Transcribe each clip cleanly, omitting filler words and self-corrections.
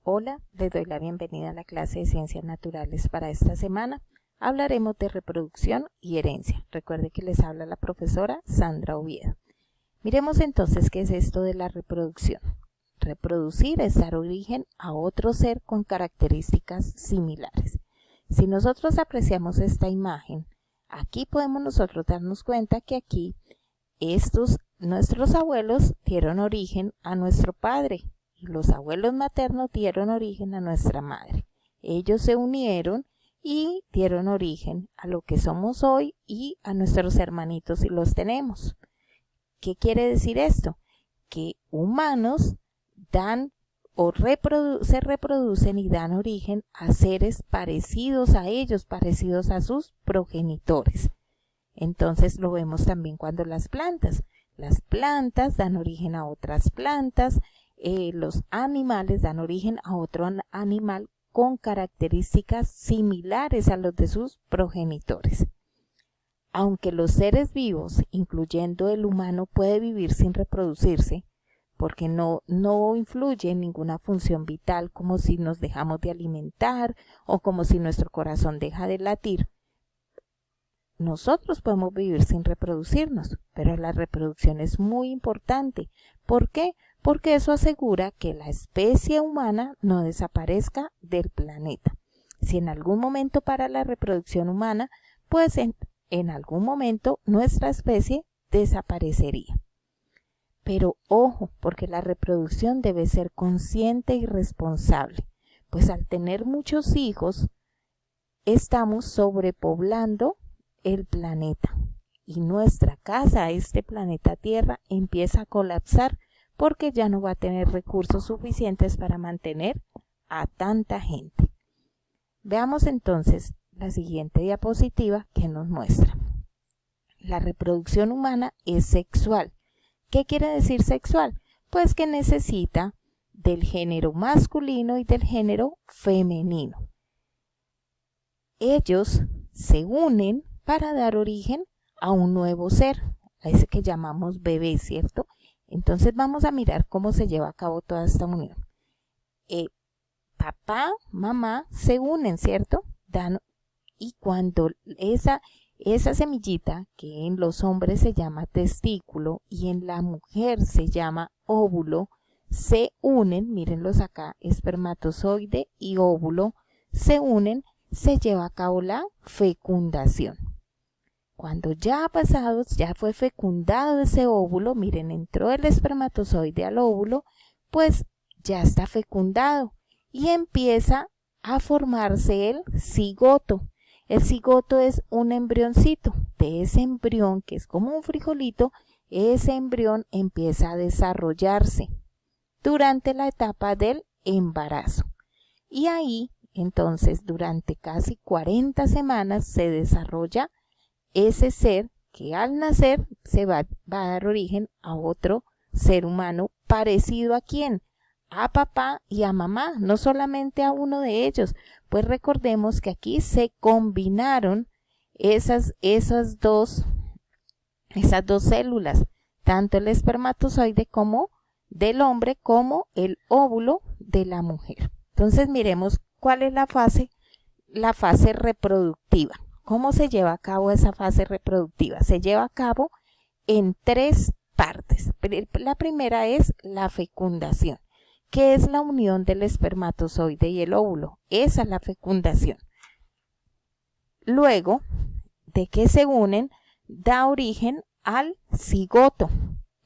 Hola, les doy la bienvenida a la clase de Ciencias Naturales para esta semana. Hablaremos de reproducción y herencia. Recuerde que les habla la profesora Sandra Oviedo. Miremos entonces qué es esto de la reproducción. Reproducir es dar origen a otro ser con características similares. Si nosotros apreciamos esta imagen, aquí podemos nosotros darnos cuenta que aquí nuestros abuelos dieron origen a nuestro padre. Y los abuelos maternos dieron origen a nuestra madre. Ellos se unieron y dieron origen a lo que somos hoy y a nuestros hermanitos si los tenemos. ¿Qué quiere decir esto? Que humanos se reproducen y dan origen a seres parecidos a ellos, parecidos a sus progenitores. Entonces lo vemos también cuando las plantas dan origen a otras plantas. Los animales dan origen a otro animal con características similares a los de sus progenitores. Aunque los seres vivos, incluyendo el humano, puede vivir sin reproducirse, porque no influye en ninguna función vital como si nos dejamos de alimentar o como si nuestro corazón deja de latir, nosotros podemos vivir sin reproducirnos, pero la reproducción es muy importante. ¿Por qué? Porque eso asegura que la especie humana no desaparezca del planeta. Si en algún momento para la reproducción humana, pues en algún momento nuestra especie desaparecería. Pero ojo, porque la reproducción debe ser consciente y responsable, pues al tener muchos hijos, estamos sobrepoblando el planeta y nuestra casa, este planeta Tierra, empieza a colapsar porque ya no va a tener recursos suficientes para mantener a tanta gente. Veamos entonces la siguiente diapositiva que nos muestra. La reproducción humana es sexual. ¿Qué quiere decir sexual? Pues que necesita del género masculino y del género femenino. Ellos se unen para dar origen a un nuevo ser, a ese que llamamos bebé, ¿cierto? Entonces vamos a mirar cómo se lleva a cabo toda esta unión. Papá, mamá se unen, ¿cierto? Y cuando esa semillita, que en los hombres se llama testículo y en la mujer se llama óvulo, se unen, mírenlos acá, espermatozoide y óvulo, se unen, se lleva a cabo la fecundación. Cuando ya fue fecundado ese óvulo, miren, entró el espermatozoide al óvulo, pues ya está fecundado y empieza a formarse el cigoto. El cigoto es un embrioncito. De ese embrión, que es como un frijolito, ese embrión empieza a desarrollarse durante la etapa del embarazo. Y ahí, entonces, durante casi 40 semanas se desarrolla ese ser que al nacer se va a dar origen a otro ser humano parecido a quién, a papá y a mamá, no solamente a uno de ellos, pues recordemos que aquí se combinaron esas dos células, tanto el espermatozoide como del hombre como el óvulo de la mujer. Entonces miremos cuál es la fase reproductiva. ¿Cómo se lleva a cabo esa fase reproductiva? Se lleva a cabo en 3 partes. La primera es la fecundación, que es la unión del espermatozoide y el óvulo. Esa es la fecundación. Luego de que se unen, da origen al cigoto.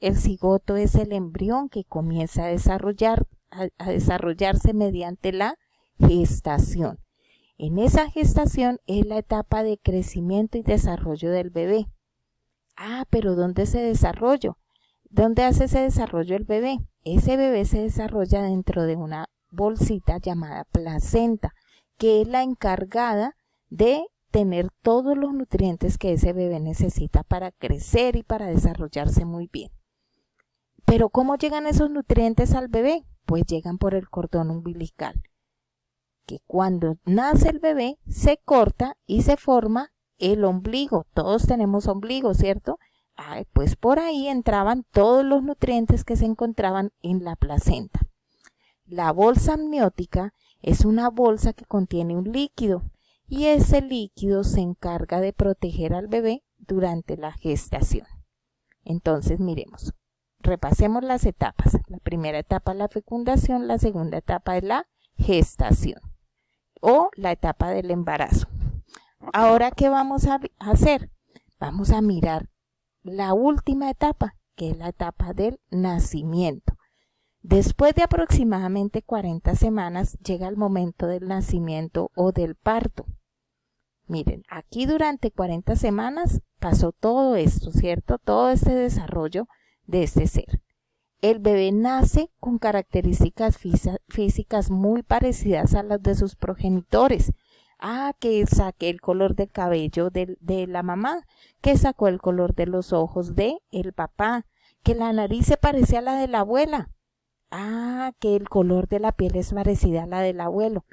El cigoto es el embrión que comienza a desarrollarse mediante la gestación. En esa gestación es la etapa de crecimiento y desarrollo del bebé. Pero ¿dónde se desarrolla? ¿Dónde hace ese desarrollo el bebé? Ese bebé se desarrolla dentro de una bolsita llamada placenta, que es la encargada de tener todos los nutrientes que ese bebé necesita para crecer y para desarrollarse muy bien. Pero ¿cómo llegan esos nutrientes al bebé? Pues llegan por el cordón umbilical, que cuando nace el bebé se corta y se forma el ombligo. Todos tenemos ombligo, ¿cierto? Pues por ahí entraban todos los nutrientes que se encontraban en la placenta. La bolsa amniótica es una bolsa que contiene un líquido y ese líquido se encarga de proteger al bebé durante la gestación. Entonces miremos, repasemos las etapas. La primera etapa es la fecundación, la segunda etapa es la gestación o la etapa del embarazo. Ahora, ¿qué vamos a hacer? Vamos a mirar la última etapa, que es la etapa del nacimiento. Después de aproximadamente 40 semanas llega el momento del nacimiento o del parto. Miren, aquí durante 40 semanas pasó todo esto, ¿cierto? Todo este desarrollo de este ser. El bebé nace con características físicas muy parecidas a las de sus progenitores. Que saqué el color del cabello de la mamá, que sacó el color de los ojos de el papá, que la nariz se parece a la de la abuela. Que el color de la piel es parecida a la del abuelo.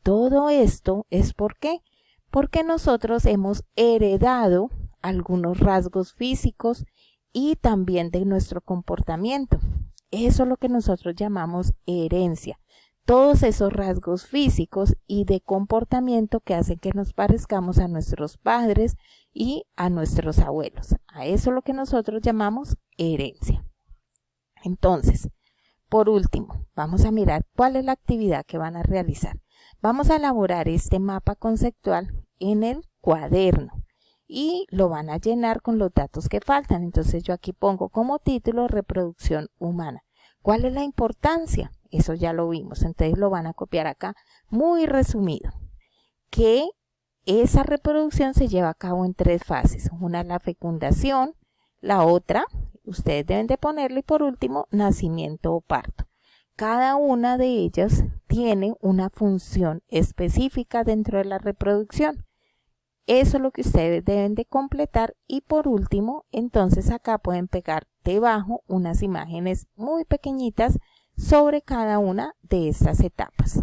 Todo esto es ¿por qué? Porque nosotros hemos heredado algunos rasgos físicos y también de nuestro comportamiento. Eso es lo que nosotros llamamos herencia. Todos esos rasgos físicos y de comportamiento que hacen que nos parezcamos a nuestros padres y a nuestros abuelos. A eso es lo que nosotros llamamos herencia. Entonces, por último, vamos a mirar cuál es la actividad que van a realizar. Vamos a elaborar este mapa conceptual en el cuaderno y lo van a llenar con los datos que faltan. Entonces yo aquí pongo como título reproducción humana. ¿Cuál es la importancia? Eso ya lo vimos, entonces lo van a copiar acá muy resumido. Que esa reproducción se lleva a cabo en 3 fases. Una es la fecundación, la otra, ustedes deben de ponerle, y por último, nacimiento o parto. Cada una de ellas tiene una función específica dentro de la reproducción. Eso es lo que ustedes deben de completar y por último, entonces acá pueden pegar debajo unas imágenes muy pequeñitas sobre cada una de estas etapas.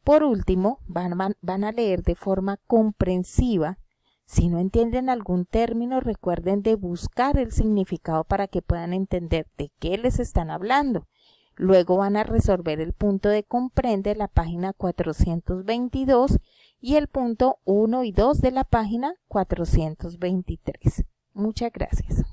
Por último, van a leer de forma comprensiva. Si no entienden algún término, recuerden de buscar el significado para que puedan entender de qué les están hablando. Luego van a resolver el punto de comprende, la página 422, y el punto 1 y 2 de la página 423. Muchas gracias.